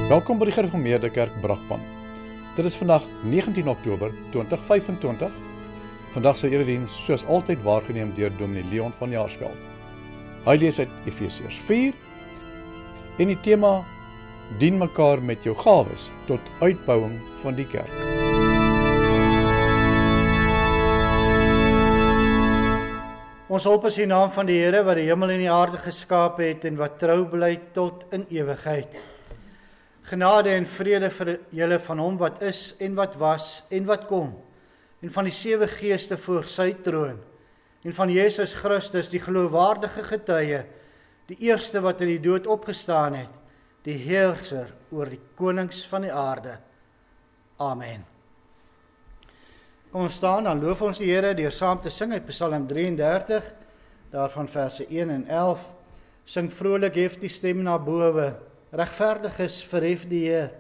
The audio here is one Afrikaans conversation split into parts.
Welkom by die Gereformeerde Kerk Brakpan. Dit is vandag 19 Oktober 2025. Vandag se erediens soos altyd waargeneem deur Dominee Leon van Jaarsveld. Hy lees uit Efesiërs 4 en die tema dien mekaar met jou gawes tot uitbouing van die kerk. Ons hulp is in die naam van die Here wat die hemel en die aarde geskaap het en wat trou bly tot in ewigheid. Genade en vrede vir julle van hom wat is en wat was en wat kom, en van die 7 geeste voor sy troon, en van Jesus Christus, die geloofwaardige getuie, die eerste wat in die dood opgestaan het, die heerser oor die konings van die aarde. Amen. Kom ons staan, dan loof ons die Here deur saam te sing uit Psalm 33, daarvan verse 1 en 11. Sing vrolik, hef die stem na bowe, regverdig is, verhef die Heer.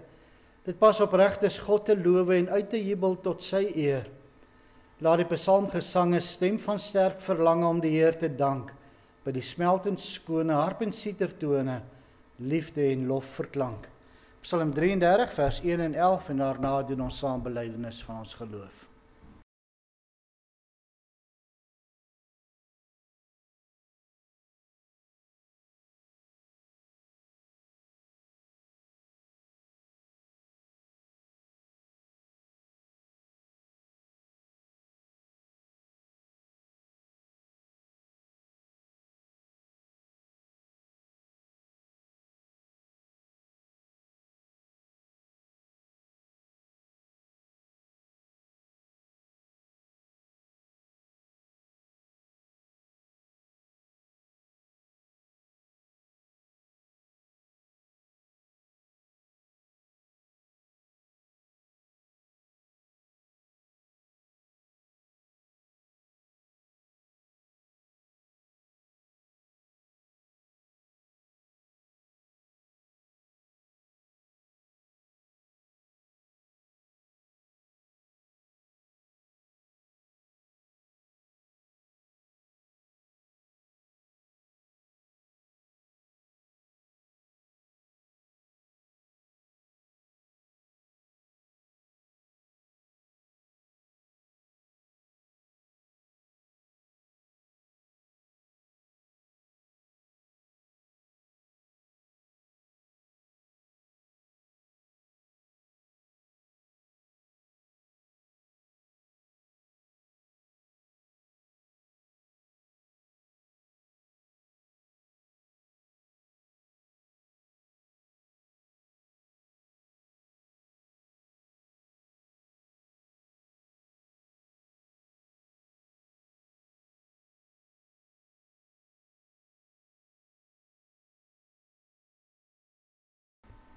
Dit pas opreg is God te loof en uit te jubel tot sy eer. Laat die psalmgesange stem van sterk verlange om die Heer te dank, by die smeltend skone harp en sietertone, liefde en lof verklank. Psalm 33 vers 1 en 11 en daarna doen ons saam belydenis van ons geloof.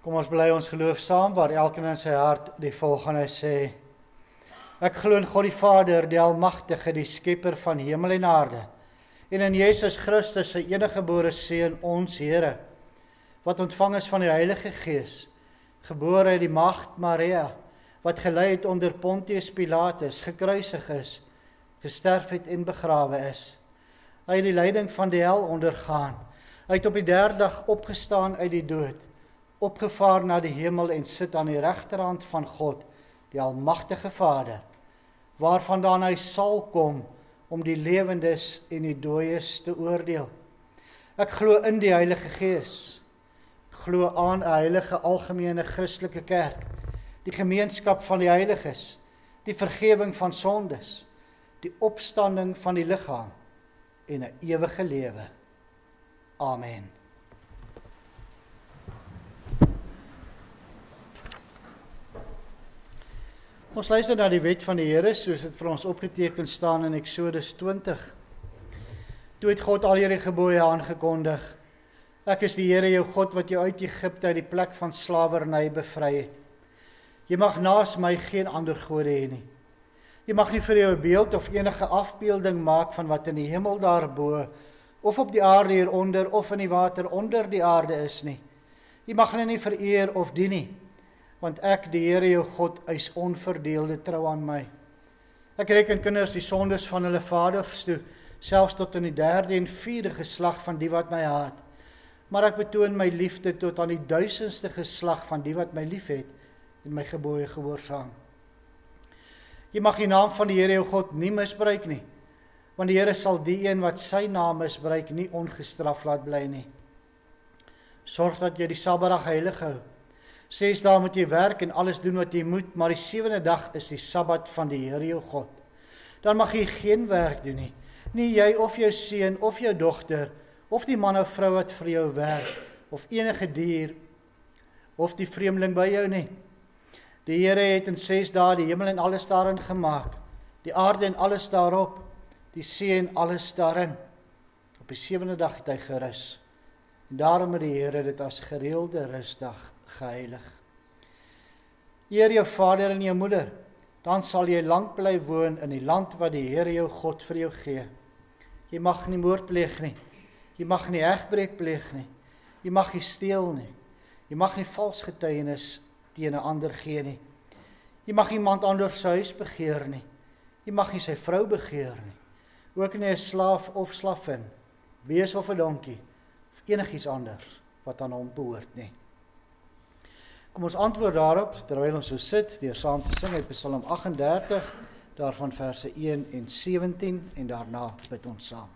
Kom ons bely ons geloof saam, waar elkeen in sy hart die volgende sê. Ek glo in God die Vader, die Almagtige, die Skepper van hemel en aarde, en in Jesus Christus, sy eniggebore Seun, ons Here, wat ontvang is van die Heilige Gees, gebore uit die Maagd Maria, wat gelei het onder Pontius Pilatus, gekruisig is, gesterf het en begrawe is. Hy het die lyding van die hel ondergaan, hy het op die 3de dag opgestaan uit die dood, opgevaar na die hemel en sit aan die regterhand van God, die Almagtige Vader, waarvandaan hy sal kom om die lewendes en die dooies te oordeel. Ek glo in die Heilige Gees, ek glo aan 'n heilige algemene Christelike kerk, die gemeenskap van die heiliges, die vergewing van sondes, die opstanding van die liggaam en 'n ewige lewe. Amen. Ons luister na die wet van die Here, soos dit vir ons opgeteken staan in Eksodus 20. Toe het God al hierdie gebooie aangekondig. Ek is die Here jou God wat jou uit Egipte uit die plek van slawerny bevry het. Jy mag naas my geen ander gode hê nie. Jy mag nie vir jou 'n beeld of enige afbeelding maak van wat in die hemel daarbo, of op die aarde hieronder, of in die water onder die aarde is nie. Jy mag hulle nie vereer of dien nie, want ek, die Here jou God, eis onverdeelde trou aan my. Ek reken kinders die sondes van hulle vaders toe, selfs tot in die 3de en 4de geslag van die wat my haat. maar ek betoon my liefde tot aan die 1000ste geslag van die wat my lief het en my gebooie gehoorsaam. Jy mag die naam van die Here jou God nie misbruik nie, want die Here sal die een wat sy naam misbruik nie ongestraf laat bly nie. Sorg dat jy die Sabbatdag heilig hou. 6 dae moet jy werk en alles doen wat jy moet, maar die 7de dag is die Sabbat van die Here jou God. Dan mag jy geen werk doen nie. Nie jy of jou seun of jou dogter, of die man of vrou wat vir jou werk, of enige dier, of die vreemdeling by jou nie. Die Here het in 6 dae die hemel en alles daarin gemaak, die aarde en alles daarop, die see en alles daarin. Op die 7de dag het hy gerus. En daarom het die Here dit as gereelde rusdag geheilig. Eer jou vader en jou moeder, dan sal jy lank bly woon in die land wat die Here jou God vir jou gee. Jy mag nie moord pleeg nie, jy mag nie egbreek pleeg nie, jy mag nie steel nie, jy mag nie vals getuienis teen 'n ander gee nie, jy mag iemand anders sy huis begeer nie, jy mag nie sy vrou begeer nie, ook nie 'n slaaf of slavin, bees of 'n donkie, of enigiets anders wat aan hom behoort nie. Kom ons antwoord daarop, terwyl ons so sit, deur saam te sing uit Psalm 38, daarvan verse 1 en 17, en daarna bid ons saam.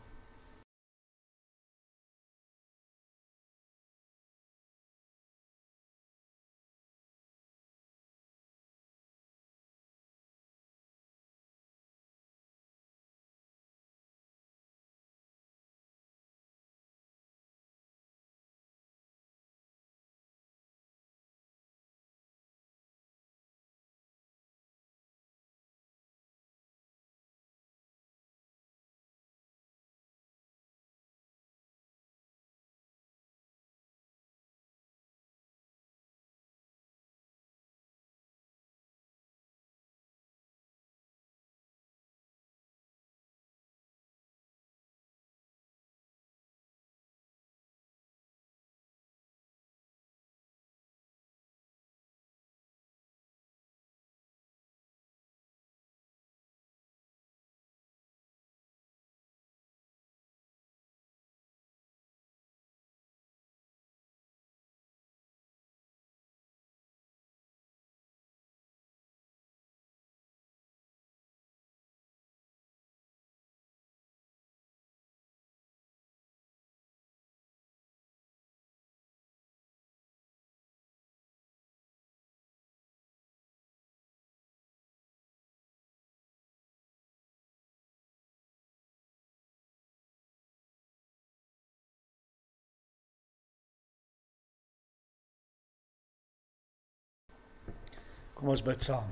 Kom ons bid saam.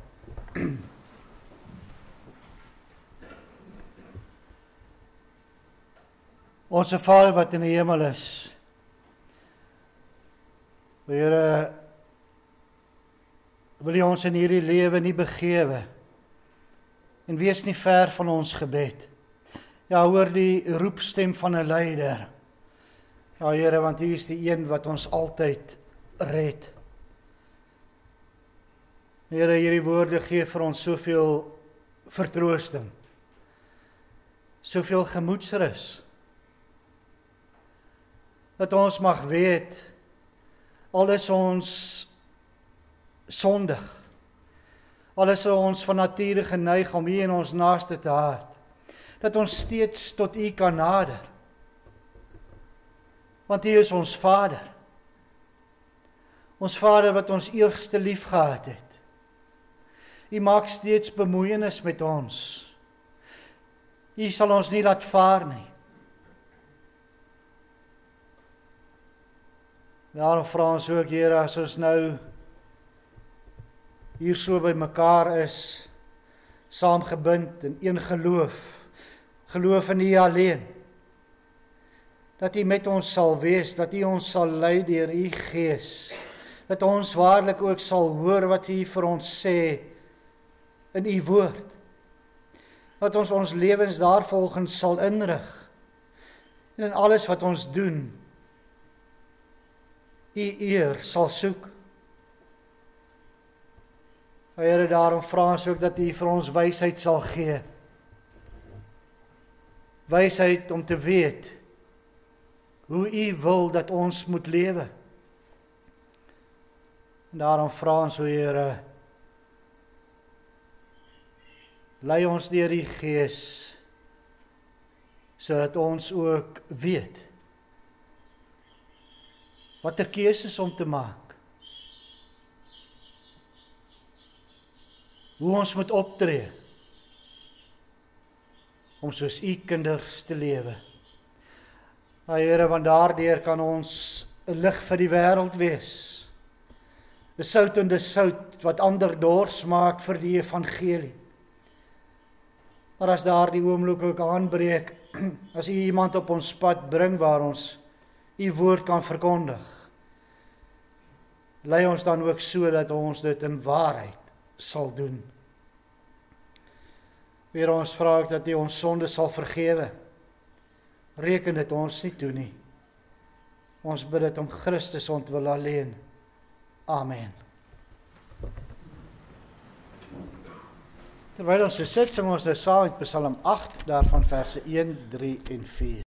Onse Vader wat in die hemel is, Here, wil U ons in hierdie lewe nie begewe en wees nie ver van ons gebed. Ja, hoor die roepstem van 'n leider. Ja, Here, want U is die een wat ons altyd red. Here, hierdie woorde gee vir ons soveel vertroosting, soveel gemoedsrus, dat ons mag weet, al is ons sondig, al is ons van nature geneig om U en ons naaste te haat, dat ons steeds tot U kan nader, want U is ons Vader wat ons eerste lief gehad het. U maak steeds bemoeienis met ons. U sal ons nie laat vaar nie. Daarom vra ons ook, Here, as ons nou hier so by mekaar is, saamgebind in een geloof in U alleen, dat U met ons sal wees, dat U ons sal lei deur U Gees, dat ons waarlik ook sal hoor wat U vir ons sê in U woord, dat ons lewens daarvolgens sal inrig, en in alles wat ons doen, U eer sal soek. Here, daarom vra ons ook dat U vir ons wysheid sal gee. Wysheid om te weet hoe U wil dat ons moet lewe. En daarom vra ons, o Here, lei ons deur die Gees, sodat ons ook weet watter keuses om te maak, hoe ons moet optree, om soos U kinders te lewe. Here, want daardeur kan ons 'n lig vir die wêreld wees, 'n soutende sout wat ander dors maak vir die evangelie. Maar as daardie oomblik ook aanbreek, as U iemand op ons pad bring waar ons U woord kan verkondig, lei ons dan ook so dat ons dit in waarheid sal doen. Here, ons vra ook dat U ons sonde sal vergewe. Reken dit ons nie toe nie. Ons bid dit om Christus ontwil alleen. Amen. Terwyl ons so sit, sing ons nou saam met Psalm 8, daarvan verse 1, 3 en 4.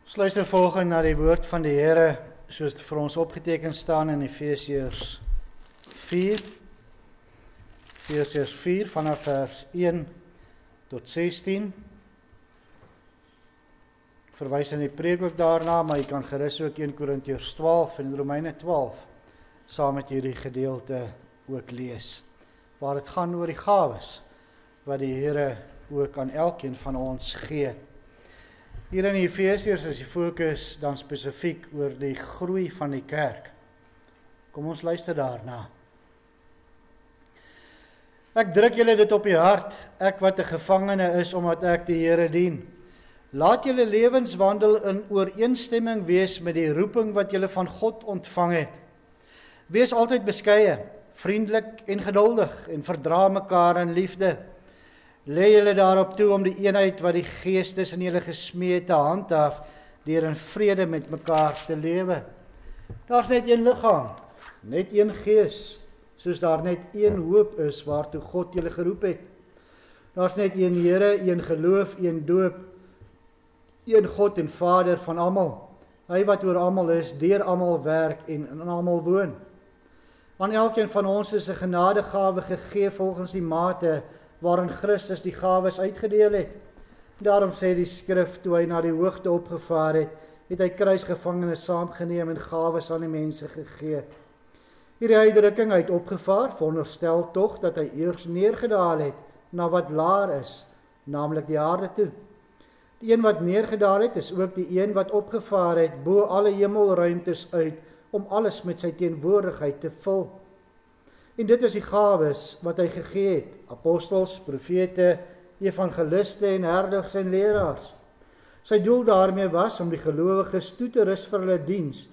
Ons luister volgende na die woord van die Here, soos dit vir ons opgeteken staan in Efesiërs 4. Efesiërs 4 vanaf vers 1 tot 16. Verwys in die preek ook daarna, maar jy kan gerus ook 1 Korintiërs 12 en Romeine 12 saam met hierdie gedeelte ook lees, waar dit gaan oor die gawes wat die Here ook aan elkeen van ons gee. Hier in Efesiërs is die fokus dan spesifiek oor die groei van die kerk. Kom ons luister daarna. Ek druk julle dit op die hart, ek wat 'n gevangene is omdat ek die Here dien. Laat julle lewenswandel in ooreenstemming wees met die roeping wat julle van God ontvang het. Wees altyd beskeie, vriendelik en geduldig en verdra mekaar in liefde. Lê julle daarop toe om die eenheid wat die Gees tussen julle gesmee te handhaaf, deur in vrede met mekaar te lewe. Daar's net een liggaam, net een Gees, soos daar net een hoop is waartoe God julle geroep het. Daar's net een Here, een geloof, een doop, een God en Vader van almal. Hy wat oor almal is, deur almal werk en in almal woon. Aan elkeen van ons is 'n genadegawe gegee volgens die mate waarin Christus die gawes uitgedeel het. Daarom sê die skrif, toe hy na die hoogte opgevaar het, het hy kruisgevangenes saamgeneem en gawes aan die mense gegee. Hierdie uitdrukking, hy het opgevaar, veronderstel tog dat hy eers neergedaal het na wat laer is, naamlik die aarde toe. Die een wat neergedaal het, is ook die een wat opgevaar het bo alle hemelruimtes uit, om alles met sy teenwoordigheid te vul. En dit is die gawes wat hy gegee het, apostels, profete, evangeliste en herders en leraars. Sy doel daarmee was om die gelowiges toe te rus vir hulle diens,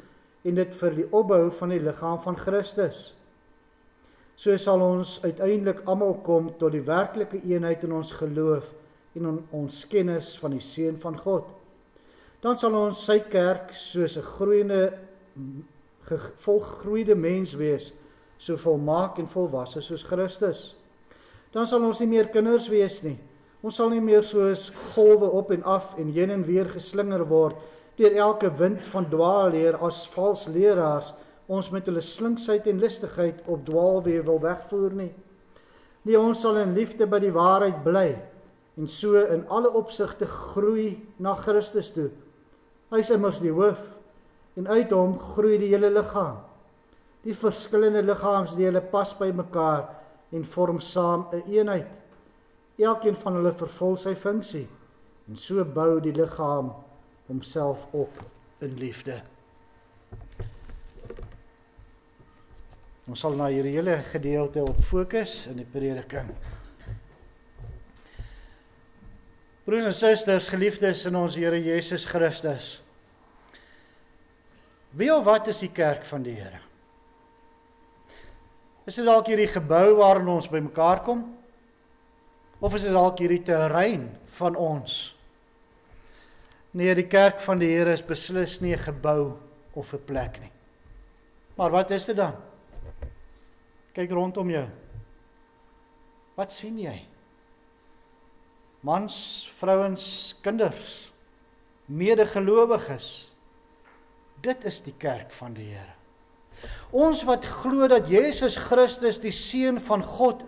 en dit vir die opbou van die liggaam van Christus. So sal ons uiteindelik almal kom tot die werklike eenheid in ons geloof en ons kennis van die Seun van God. Dan sal ons sy kerk soos 'n volgroeide mens wees, so volmaak en volwasse soos Christus. Dan sal ons nie meer kinders wees nie. Ons sal nie meer soos golwe op en af en heen en weer geslinger word deur elke wind van dwaalleer as vals leraars ons met hulle slinksheid en listigheid op dwaalweë wil wegvoer nie. Nee, ons sal in liefde by die waarheid bly en so in alle opsigte groei na Christus toe. Hy is immers die hoof en uit hom groei die hele liggaam. Die verskillende liggaamsdele pas by mekaar en vorm saam 'n eenheid. Elkeen van hulle vervul sy funksie en so bou die liggaam homself op in liefde. Ons sal na hierdie hele gedeelte op fokus in die prediking. Broers en susters, geliefdes in ons Here Jesus Christus. Wie of wat is die kerk van die Here? Is dit dalk hierdie gebou waarin ons by mekaar kom? Of is dit dalk hierdie terrein van ons? Nee, die kerk van die Here is beslis nie 'n gebou of 'n plek nie. Maar wat is dit dan? Kyk rondom jou. Wat sien jy? Mans, vrouens, kinders, medegelowiges. Dit is die kerk van die Here. Ons wat glo dat Jesus Christus die Seun van God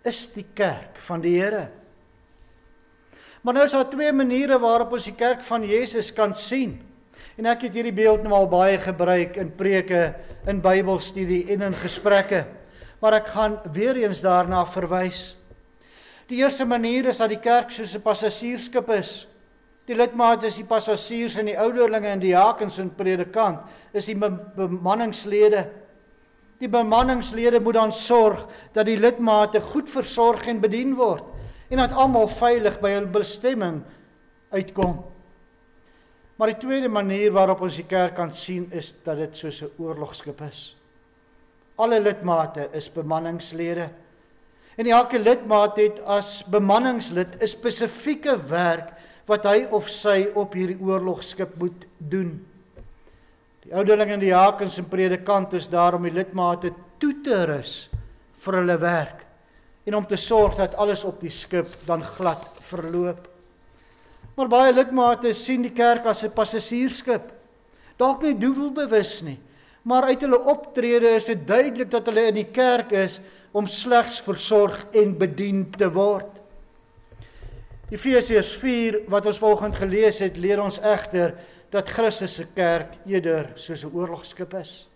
is die kerk van die Here. Maar nou is daar twee maniere waarop ons die kerk van Jesus kan sien. En ek het hierdie beeld nou al baie gebruik in preke, in Bybelstudie en in gesprekke. Maar ek gaan weer eens daarna verwys. Die eerste manier is dat die kerk soos 'n passasiersskip is. Die lidmate is die passasiers en die ouderlinge en die diakens en predikant is die bemanningslede. Die bemanningslede moet dan sorg dat die lidmate goed versorg en bedien word en dat almal veilig by hul bestemming uitkom. Maar die tweede manier waarop ons die kerk kan sien is dat dit soos 'n oorlogskip is. Alle lidmate is bemanningslede. En elke lidmaat het as bemanningslid 'n spesifieke werk wat hy of sy op hierdie oorlogskip moet doen. Die ouderlinge en die diakens en predikant is daar om die lidmate toe te rus vir hulle werk en om te sorg dat alles op die skip dan glad verloop. Maar baie lidmate sien die kerk as 'n passasiersskip. Dalk nie doelbewus nie, maar uit hulle optrede is dit duidelik dat hulle in die kerk is om slegs versorg en bedien te word. Efesiërs 4, wat ons vanoggend gelees het, leer ons egter dat Christus se kerk eerder soos 'n oorlogskip is.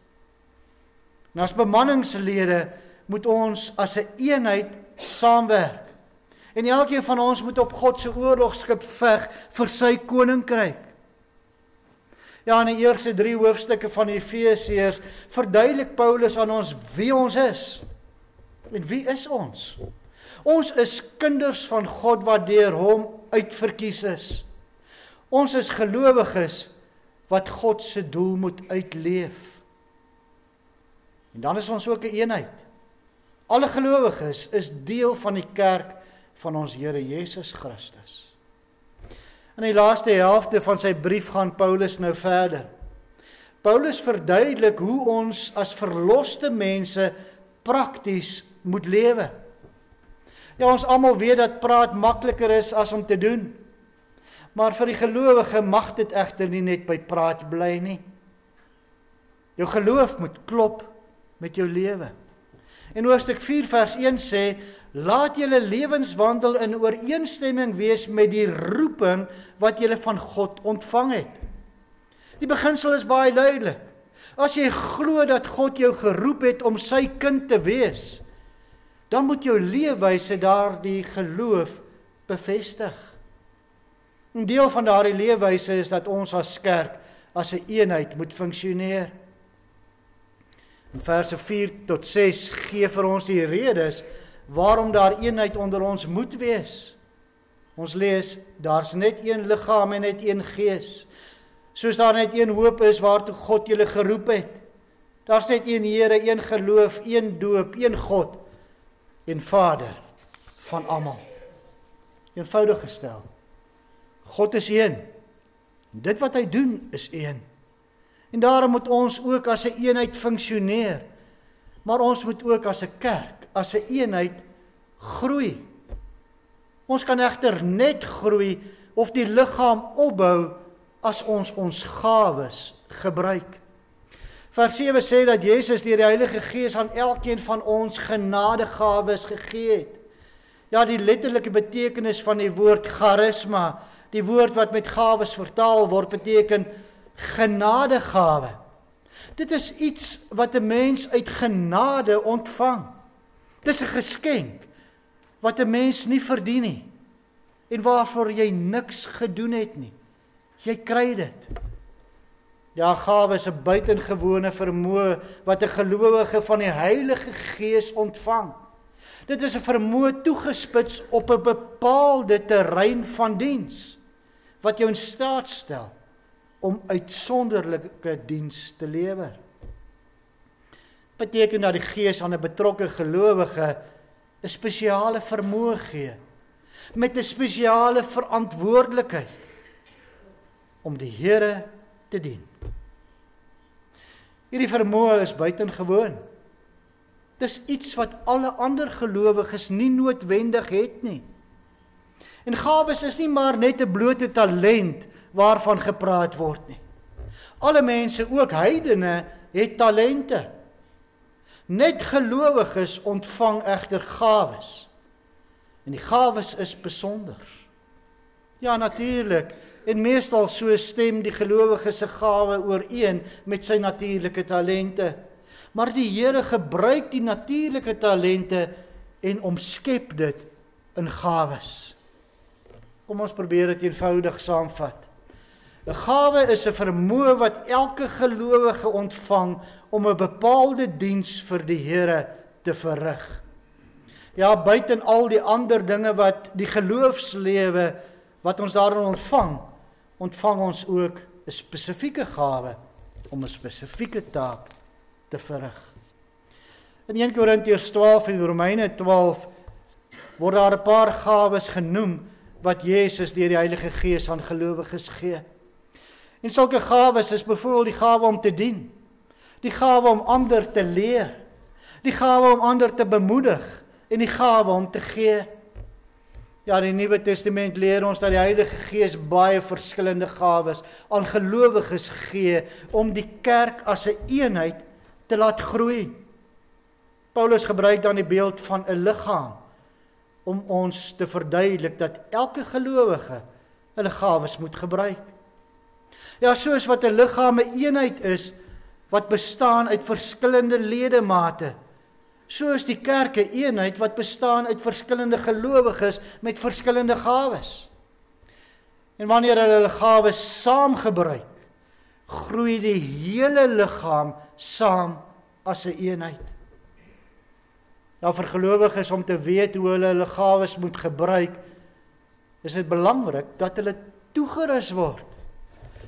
En as bemanningslede moet ons as 'n eenheid saamwerk. En elkeen van ons moet op God se oorlogskip veg vir sy koninkryk. Ja, in die eerste 3 hoofstukke van Efesiërs verduidelik Paulus aan ons wie ons is. En wie is ons? Ons is kinders van God wat deur hom uitverkies is. Ons is gelowiges wat God se doel moet uitleef. En dan is ons ook 'n eenheid. Alle gelowiges is deel van die kerk van ons Here Jesus Christus. In die laaste helfte van sy brief gaan Paulus nou verder. Paulus verduidelik hoe ons as verloste mense prakties moet lewe. Ja, ons almal weet dat praat makliker is as om te doen. Maar vir die gelowige mag dit egter nie net by praat bly nie. Jou geloof moet klop met jou lewe. En Hoofstuk 4 vers 1 sê, laat julle lewenswandel in ooreenstemming wees met die roeping wat julle van God ontvang het. Die beginsel is baie duidelik. As jy glo dat God jou geroep het om sy kind te wees, dan moet jou leefwyse daardie geloof bevestig. 'n deel van daardie leefwyse is dat ons as kerk as 'n eenheid moet funksioneer. In verse 4 tot 6 gee vir ons die redes waarom daar eenheid onder ons moet wees. Ons lees, daar's net een liggaam en net een gees. Soos daar net een hoop is waartoe God julle geroep het. Daar's net een Here, een geloof, een doop, een God en Vader van almal. Eenvoudig gestel. God is een. Dit wat hy doen is een. En daarom moet ons ook as 'n eenheid funksioneer. Maar ons moet ook as 'n kerk, as 'n eenheid groei. Ons kan egter net groei of die liggaam opbou as ons gawes gebruik. Vers 7 sê dat Jesus deur die Heilige Gees aan elkeen van ons genadegawes gegee het. Ja, die letterlike betekenis van die woord charisma, die woord wat met gawes vertaal word, beteken genadegawe. Dit is iets wat 'n mens uit genade ontvang. Dis 'n geskenk wat 'n mens nie verdien nie en waarvoor jy niks gedoen het nie. Jy kry dit. Ja, gawe is 'n buitengewone vermoë wat 'n gelowige van die Heilige Gees ontvang. Dit is 'n vermoë toegespits op 'n bepaalde terrein van diens wat jou in staat stel om uitsonderlike diens te lewer. Beteken dat die Gees aan 'n betrokke gelowige 'n spesiale vermoë gee, met 'n spesiale verantwoordelikheid om die Here te dien. Hierdie vermoë is buitengewoon. Dis iets wat alle ander gelowiges nie noodwendig het nie. En gawes is nie maar net 'n blote talent waarvan gepraat word nie. Alle mense, ook heidene, het talente. Net gelowiges ontvang egter gawes. En die gawes is besonder. Ja, natuurlik. En meestal so stem die gelowige se gawe ooreen met sy natuurlike talente. Maar die Here gebruik die natuurlike talente en omskep dit in gawes. Kom ons probeer dit eenvoudig saamvat. 'n Gawe is 'n vermoë wat elke gelowige ontvang om 'n bepaalde diens vir die Here te verrig. Ja, buiten al die ander dinge wat die geloofslewe wat ons daarin ontvang ons ook 'n spesifieke gawe om 'n spesifieke taak te verrig. In 1 Korintiërs 12 en Romeine 12 word daar 'n paar gawes genoem wat Jesus deur die Heilige Gees aan gelowiges gee. En sulke gawes is byvoorbeeld die gawe om te dien, die gawe om ander te leer, die gawe om ander te bemoedig en die gawe om te gee. Ja, die Nuwe Testament leer ons dat die Heilige Gees baie verskillende gawes aan gelowiges gee om die kerk as 'n eenheid te laat groei. Paulus gebruik dan die beeld van 'n liggaam om ons te verduidelik dat elke gelowige hulle gawes moet gebruik. Ja, soos wat 'n liggaam 'n eenheid is wat bestaan uit verskillende ledemate, so is die kerk 'n eenheid wat bestaan uit verskillende gelowiges met verskillende gawes. En wanneer hulle gawes saam gebruik, groei die hele liggaam saam as 'n eenheid. Nou vir gelowiges om te weet hoe hulle gawes moet gebruik, is dit belangrik dat hulle toegerus word.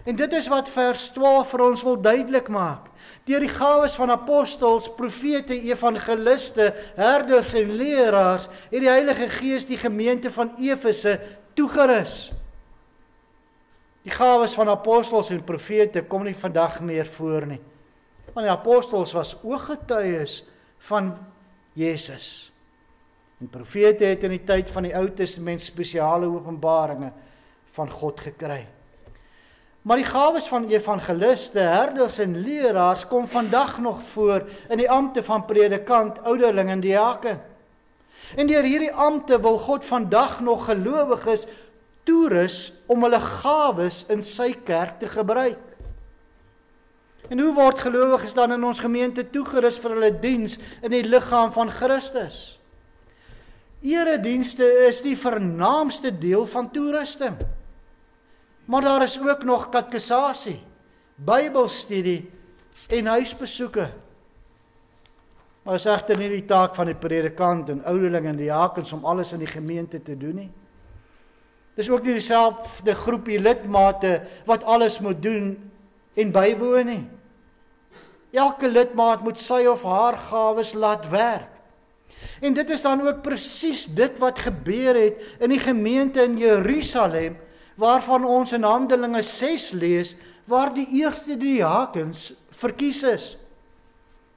En dit is wat vers 12 vir ons wil duidelik maak. Deur die gawes van apostels, profete, evangeliste, herders en leraars, het die Heilige Gees die gemeente van Efese toegerus. Die gawes van apostels en profete kom nie vandag meer voor nie. Want die apostels was ooggetuies van Jesus. En profete het in die tyd van die Ou Testament spesiale openbaringe van God gekry. Maar die gawes van evangeliste, herders en leraars kom vandag nog voor in die ampte van predikant, ouderling en diaken. En deur hierdie ampte wil God vandag nog gelowiges toerus om hulle gawes in sy kerk te gebruik. En hoe word gelowiges dan in ons gemeente toegerus vir hulle diens in die liggaam van Christus? Eredienste is die vernaamste deel van toerusting. Maar daar is ook nog katekisasie, Bybelstudie en huisbesoeke. Maar is egter nie die taak van die predikant en ouderling en diakens om alles in die gemeente te doen nie. Dis ook nie dieselfde groepie lidmate wat alles moet doen en bywoon nie. Elke lidmaat moet sy of haar gawes laat werk. En dit is dan ook presies dit wat gebeur het in die gemeente in Jerusalem, waarvan ons in Handelinge 6 lees, waar die eerste diakens verkies is.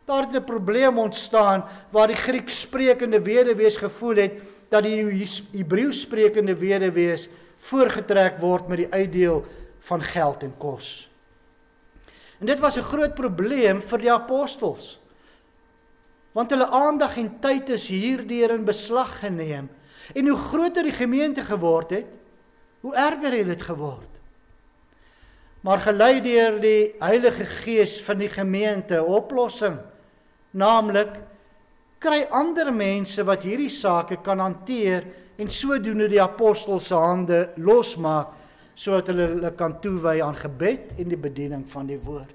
Daar het 'n probleem ontstaan waar die Grieks sprekende weduwees gevoel het dat die Hebreëus sprekende weduwees voorgetrek word met die uitdeel van geld en kos. En dit was 'n groot probleem vir die apostels, want hulle aandag en tyd is hierdeur in beslag geneem. En hoe groter die gemeente geword het, hoe erger het dit geword. Maar gelei deur die Heilige Gees van die gemeente 'n oplossing, naamlik kry ander mense wat hierdie sake kan hanteer en sodoende die apostels se hande losmaak, sodat hulle kan toewy aan gebed en die bediening van die woord.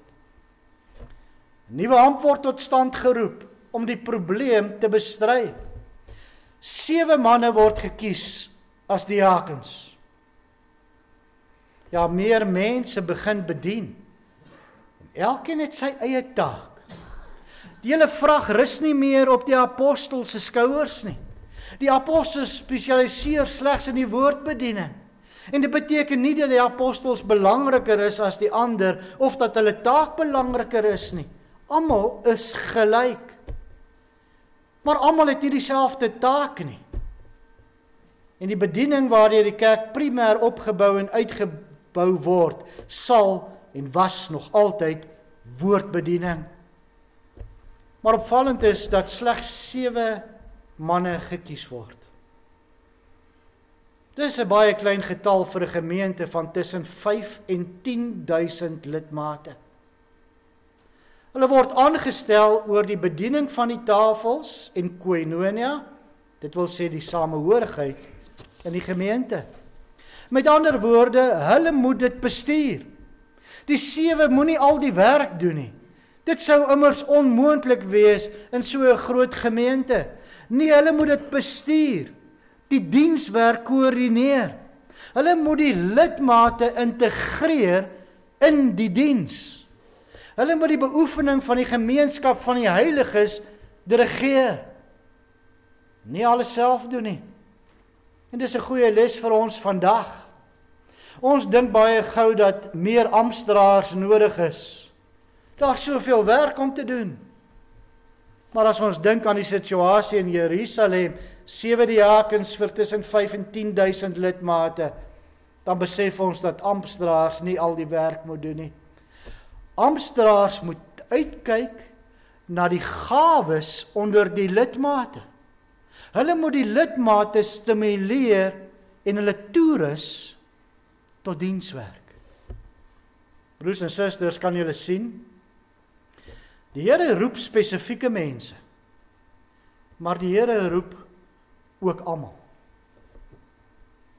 'n Nuwe ampt word tot stand geroep om die probleem te bestry. 7 manne word gekies as diakens. Ja, meer mense begin bedien. Elkeen het sy eie taak. Die hele vrag rus nie meer op die apostels se skouers nie. Die apostels spesialiseer slegs in die woordbediening. En dit beteken nie dat die apostels belangriker is as die ander, of dat hulle taak belangriker is nie. Almal is gelyk. Maar almal het nie dieselfde taak nie. En die bediening waardeur die kerk primêr opgebou en uitgebou word, sal en was nog altyd woordbediening. Maar opvallend is dat slegs 7 manne gekies word. Dis 'n baie klein getal vir 'n gemeente van tussen 5 en 10.000 lidmate. Hulle word aangestel oor die bediening van die tafels en koinonia, dit wil sê die samehorigheid in die gemeente. Met ander woorde, hulle moet dit bestuur. Die 7 moenie al die werk doen nie. Dit sou immers onmoontlik wees in so 'n groot gemeente. Nee, hulle moet dit bestuur, die dienswerk koördineer. Hulle moet die lidmate integreer in die diens. Hulle moet die beoefening van die gemeenskap van die heiliges dirigeer. Nie alles self doen nie. En dis 'n goeie les vir ons vandag. Ons dink baie gou dat meer amptdraers nodig is. Daar's soveel werk om te doen. Maar as ons dink aan die situasie in Jerusalem, 7 diakens vir tussen 5 en 10.000 lidmate, dan besef ons dat amptdraers nie al die werk moet doen nie. Amptdraers moet uitkyk na die gawes onder die lidmate. Hulle moet die lidmate stimuleer en hulle toerus tot dienswerk. Broers en susters, kan julle sien? Die Here roep spesifieke mense, maar die Here roep ook almal.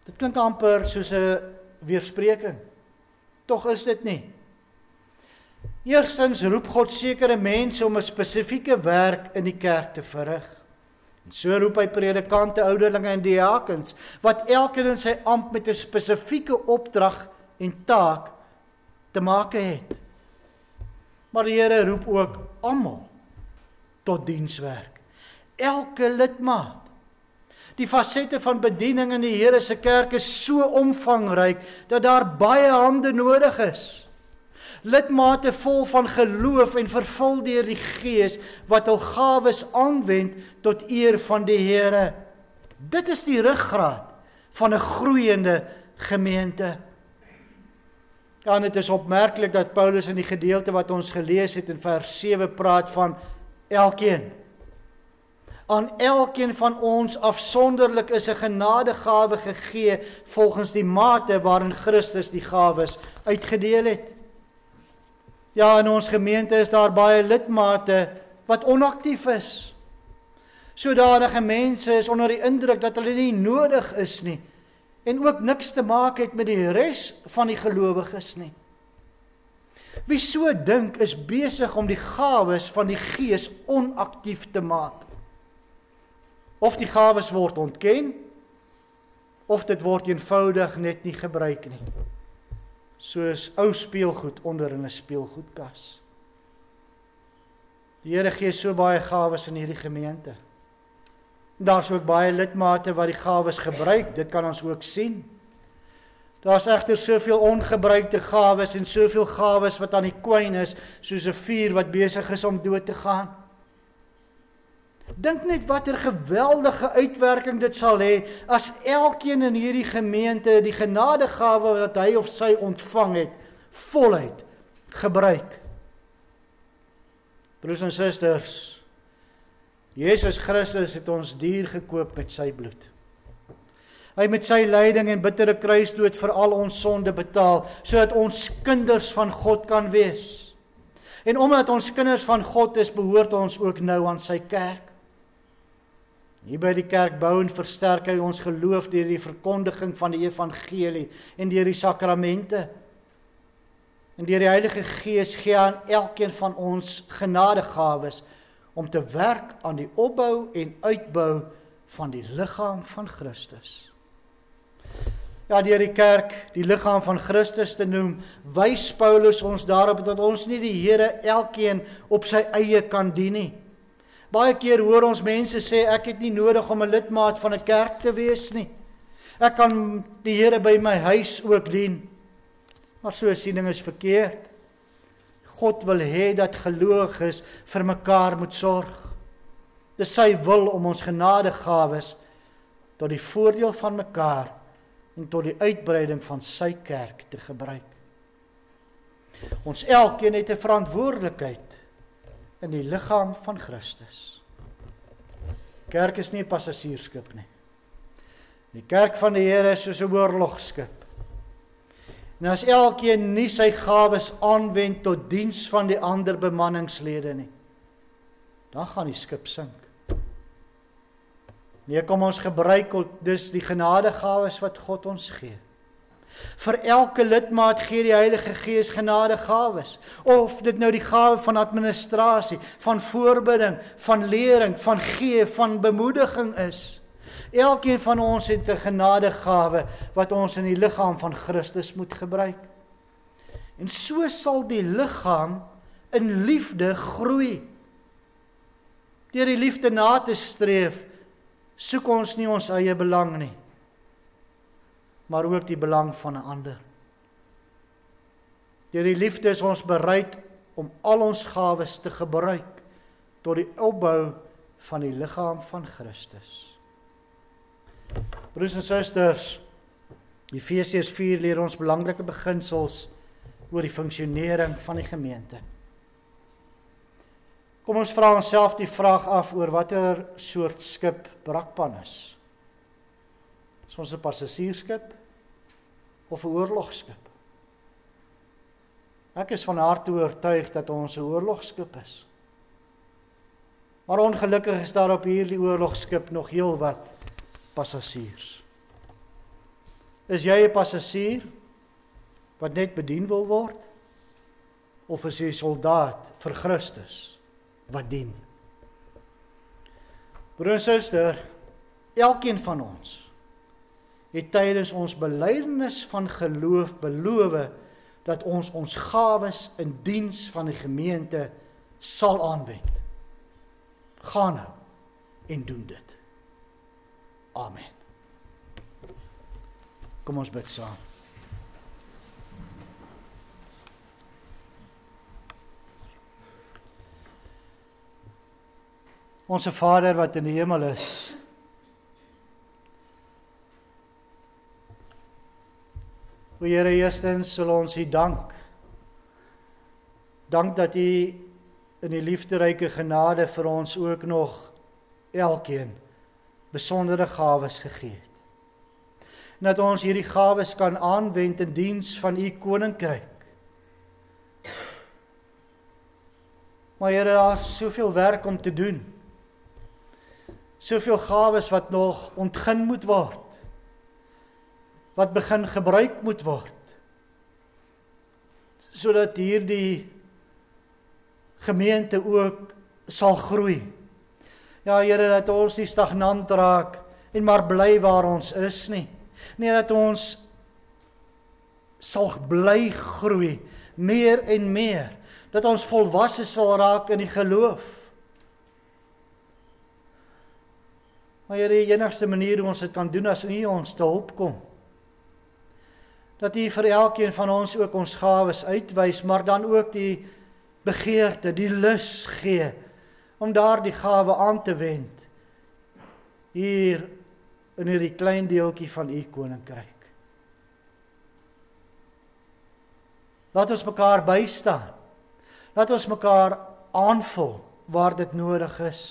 Dit klink amper soos 'n weerspreking. Tog is dit nie. Eerstens roep God sekere mense om 'n spesifieke werk in die kerk te verrig. En so roep hy predikante, ouderlinge en diakens, wat elkeen in sy ampt met 'n spesifieke opdrag en taak te maak het. Maar die Here roep ook almal tot dienswerk. Elke lidmaat. Die fasette van bediening in die Here se kerk is so omvangryk dat daar baie hande nodig is. Lidmate vol van geloof en vervul deur die Gees wat hul gawes aanwend tot eer van die Here. Dit is die ruggraat van 'n groeiende gemeente. Ja, en dit is opmerklik dat Paulus in die gedeelte wat ons gelees het in vers 7 praat van elkeen. Aan elkeen van ons afsonderlik is 'n genadegawe gegee volgens die mate waarin Christus die gawes uitgedeel het. Ja, in ons gemeente is daar baie lidmate wat onaktief is. Sodanige mense is onder die indruk dat hulle nie nodig is nie en ook niks te maak het met die res van die gelowiges nie. Wie so dink is besig om die gawes van die Gees onaktief te maak. Of die gawes word ontken, of dit word eenvoudig net nie gebruik nie. Soos ou speelgoed onder in 'n speelgoedkas. Die Here gee so baie gawes in hierdie gemeente. Daar's ook baie lidmate wat die gawes gebruik, dit kan ons ook sien. Daar's egter soveel ongebruikte gawes en soveel gawes wat aan die kwyn is, soos 'n vuur wat besig is om dood te gaan. Dink net watter geweldige uitwerking dit sal hê as elkeen in hierdie gemeente die genadegawe wat hy of sy ontvang het, voluit gebruik. Broers en susters, Jesus Christus het ons duur gekoop met sy bloed. Hy met sy lyding en bittere kruisdood vir al ons sonde betaal, sodat ons kinders van God kan wees. En omdat ons kinders van God is, behoort ons ook nou aan sy kerk. Hier by die kerk bou en versterk hy ons geloof deur die verkondiging van die evangelie en deur die sakramente. En deur die Heilige Gees gee aan elkeen van ons genadegawes om te werk aan die opbou en uitbou van die liggaam van Christus. Ja, deur die kerk die liggaam van Christus te noem, wys Paulus ons daarop dat ons nie die Here elkeen op sy eie kan dien nie. Baie keer hoor ons mense sê, ek het nie nodig om 'n lidmaat van 'n kerk te wees nie. Ek kan die Here by my huis ook dien. Maar so 'n siening is verkeerd. God wil hê dat gelowiges vir mekaar moet sorg. Dis sy wil om ons genadegawes tot die voordeel van mekaar en tot die uitbreiding van sy kerk te gebruik. Ons elkeen het 'n verantwoordelikheid in die liggaam van Christus. Kerk is nie 'n passasiersskip nie. Die kerk van die Here is soos 'n oorlogskip. En as elkeen nie sy gawes aanwend tot diens van die ander bemanningslede nie, dan gaan die skip sink. Nee, kom ons gebruik dus die genadegawes wat God ons gee. Vir elke lidmaat gee die Heilige Gees genadegawes, of dit nou die gawe van administrasie, van voorbidding, van lering, van gee, van bemoediging is. Elkeen van ons het 'n genadegawe wat ons in die liggaam van Christus moet gebruik. En so sal die liggaam in liefde groei. Deur die liefde na te streef, soek ons nie ons eie belang nie, maar ook die belang van 'n ander. Deur die liefde is ons bereid om al ons gawes te gebruik tot die opbou van die liggaam van Christus. Broers en susters, Efesiërs 4 leer ons belangrike beginsels oor die funksionering van die gemeente. Kom ons vra onsself die vraag af oor watter soort skip Brakpan is. Is ons 'n passasiersskip of 'n oorlogskip? Ek is van harte oortuig dat ons 'n oorlogskip is. Maar ongelukkig is daar op hierdie oorlogskip nog heelwat passasiers. Is jy 'n passasier wat net bedien wil word? Of is jy 'n soldaat vir Christus wat dien? Broer en suster, elkeen van ons het tydens ons belydenis van geloof beloof dat ons gawes in diens van die gemeente sal aanwend. Gaan nou en doen dit. Amen. Kom ons bid saam. Onse Vader wat in die hemel is, o Here, eerstens wil ons U dank. Dank dat U in die liefderyke genade vir ons ook nog elkeen besondere gawes gegee het. En dat ons hierdie gawes kan aanwend in diens van U koninkryk. Maar Here, daar is soveel werk om te doen. Soveel gawes wat nog ontgin moet word. wat begin gebruik moet word, sodat hierdie gemeente ook sal groei. Ja, Here, dat ons nie stagnant raak en maar bly waar ons is nie. Nee, dat ons sal bly groei, meer en meer, dat ons volwasse sal raak in die geloof. Maar Here, die enigste manier hoe ons dit kan doen, as U ons te hulp kom. Dat U vir elkeen van ons ook ons gawes uitwys, maar dan ook die begeerte, die lus gee, om daardie gawe aan te wend, hier in hierdie klein deeltjie van U koninkryk. Laat ons mekaar bystaan, laat ons mekaar aanvul waar dit nodig is.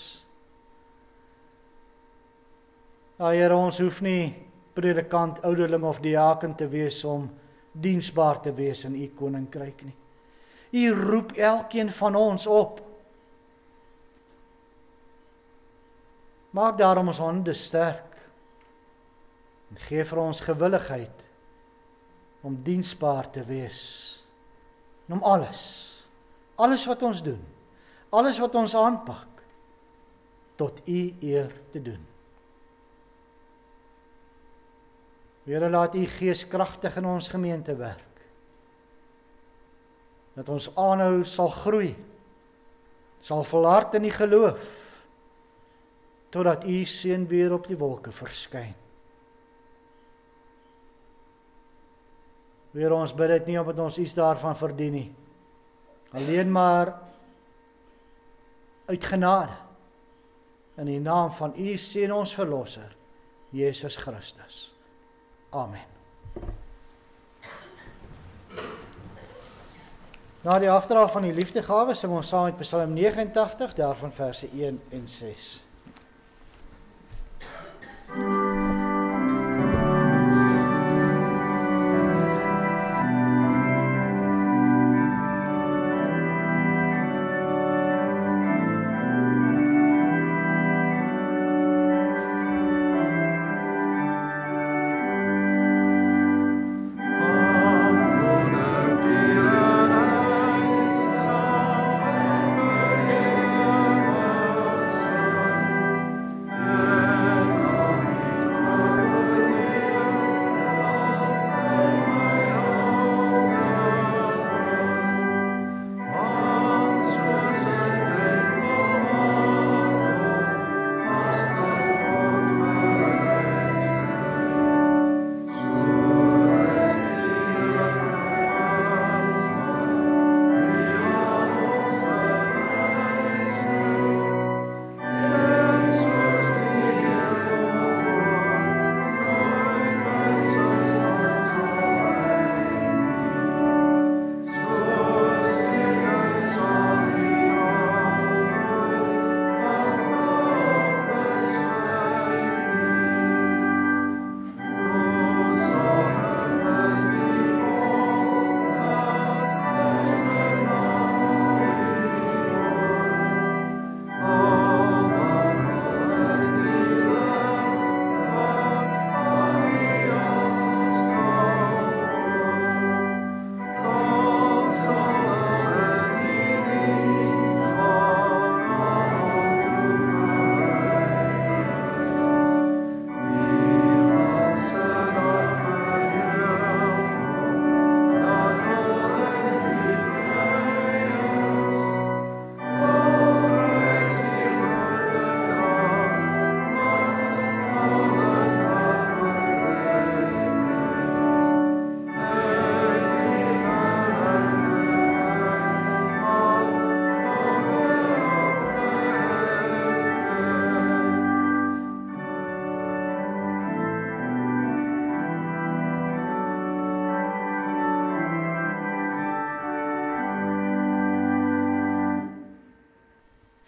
Ja, Here, ons hoef nie predikant, ouderling of diaken te wees om diensbaar te wees in U koninkryk nie. U roep elkeen van ons op. Maak daarom ons hande sterk en gee vir ons gewilligheid om diensbaar te wees. En om alles wat ons doen, alles wat ons aanpak, tot U eer te doen. Here, laat U Gees kragtig in ons gemeente werk, dat ons aanhou sal groei, sal volhard in die geloof, totdat U seën weer op die wolke verskyn. Here, ons bid dit nie omdat ons iets daarvan verdien nie, alleen maar uit genade, in die naam van U seën ons Verlosser, Jesus Christus. Amen. Na die afdra van die liefdegawe sing ons saam met Psalm 89, daarvan verse 1 en 6.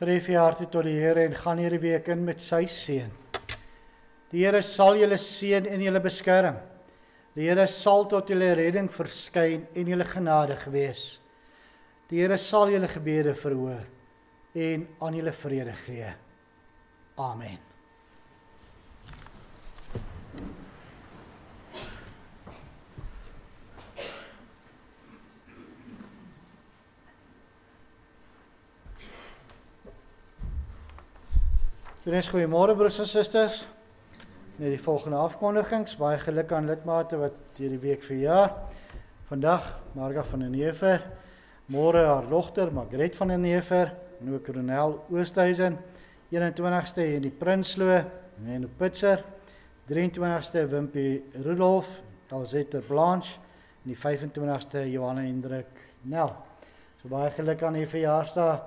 Verhef je harte tot die Here en gaan hierdie week in met sy seën. Die Here sal julle seën en julle beskerm. Die Here sal tot julle redding verskyn en julle genadig wees. Die Here sal julle gebede verhoor en aan julle vrede gee. Amen. Vriends, goeiemôre broers en susters. Net die volgende afkondigings. Baie geluk aan lidmate wat hierdie week verjaar. Vandag Marga van den Heever, môre haar dogter Margret van den Heever, en ook Ronel Oosthuizen, 21ste in die Prinsloo, en Pitser, 23ste Wimpie Rudolf, Alzette Blanche, en die 25ste Johanna Hendrik Nel. So baie geluk aan die verjaarsdag,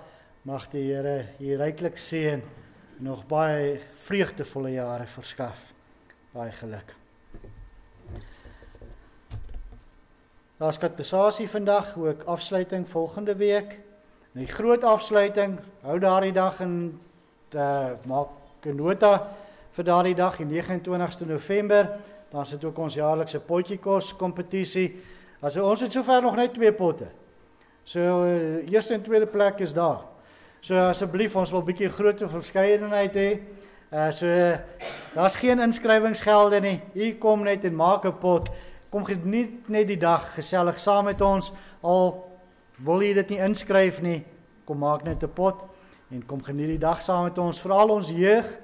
mag die Here hier ryklik seën, nog baie vreugdevolle jare verskaf. Baie geluk. Daar's katekisasie vandag, ook afsluiting volgende week. Die groot afsluiting, hou daardie dag en maak 'n nota vir daardie dag, die 29ste November. Dan sit ook ons jaarlikse potjiekos kompetisie. Ons het sover nog net 2 potte. So eerste en tweede plek is daar. So asseblief, ons wil 'n bietjie groter verskeidenheid hê. Daar's geen inskrywingsgelde nie. Hier kom net en maak 'n pot. Kom geniet net die dag gesellig saam met ons. Al wil jy dit nie inskryf nie, kom maak net 'n pot en kom geniet die dag saam met ons. Veral ons jeug.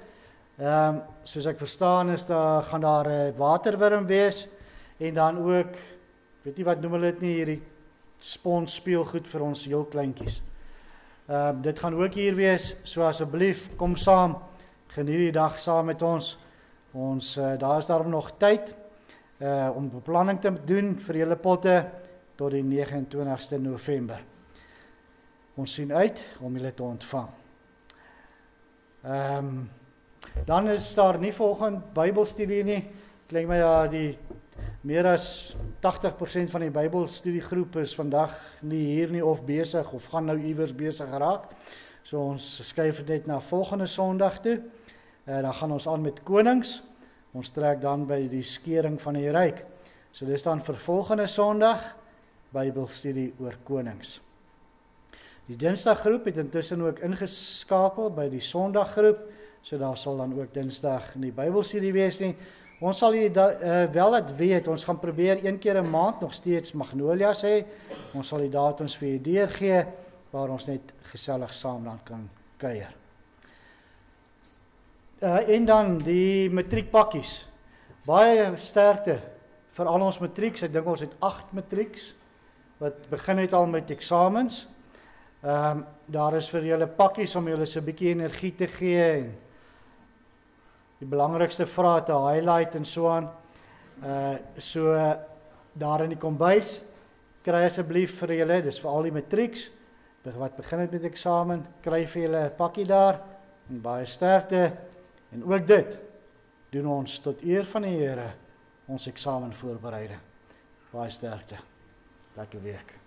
Soos ek verstaan gaan daar 'n waterwurm wees en dan ook, weet nie wat noem hulle dit nie, hierdie spons speelgoed vir ons heel kleintjies. Dit gaan ook hier wees, so asseblief kom saam, geniet die dag saam met ons. Daar is daarom nog tyd om beplanning te doen vir julle potte tot die 29ste November. Ons sien uit om julle te ontvang. Dan is daar nie volgende Bybelstudie nie. Klink my die meer as 80% van die Bybelstudiegroep is vandag nie hier nie of besig of gaan nou iewers besig geraak. So ons skuif dit net na volgende Sondag toe. Dan gaan ons aan met Konings. Ons trek dan by die skering van die ryk. So dis dan vir volgende Sondag Bybelstudie oor Konings. Die Dinsdaggroep het intussen ook ingeskakel by die Sondaggroep. So daar sal dan ook Dinsdag nie Bybelstudie wees nie. Ons sal wel dit weet, ons gaan probeer 1 keer 'n maand nog steeds Magnolias hê. Ons sal die datums vir julle deurgee waar ons net gesellig saam dan kan kuier. En dan die matriekpakkies. Baie sterkte vir al ons matrieks. Ek dink ons het 8 matrieks wat begin het al met eksamens. Daar is vir julle pakkies om julle so 'n bietjie energie te gee en die belangrikste vrae te highlight en so aan. So daar in die kombuis, kry asseblief vir julle, dis vir al die matrieks, wat begin het met eksamen, kry vir julle 'n pakkie daar, en baie sterkte, en ook dit, doen ons tot eer van die Here, ons eksamen voorbereiding. Baie sterkte, lekker week.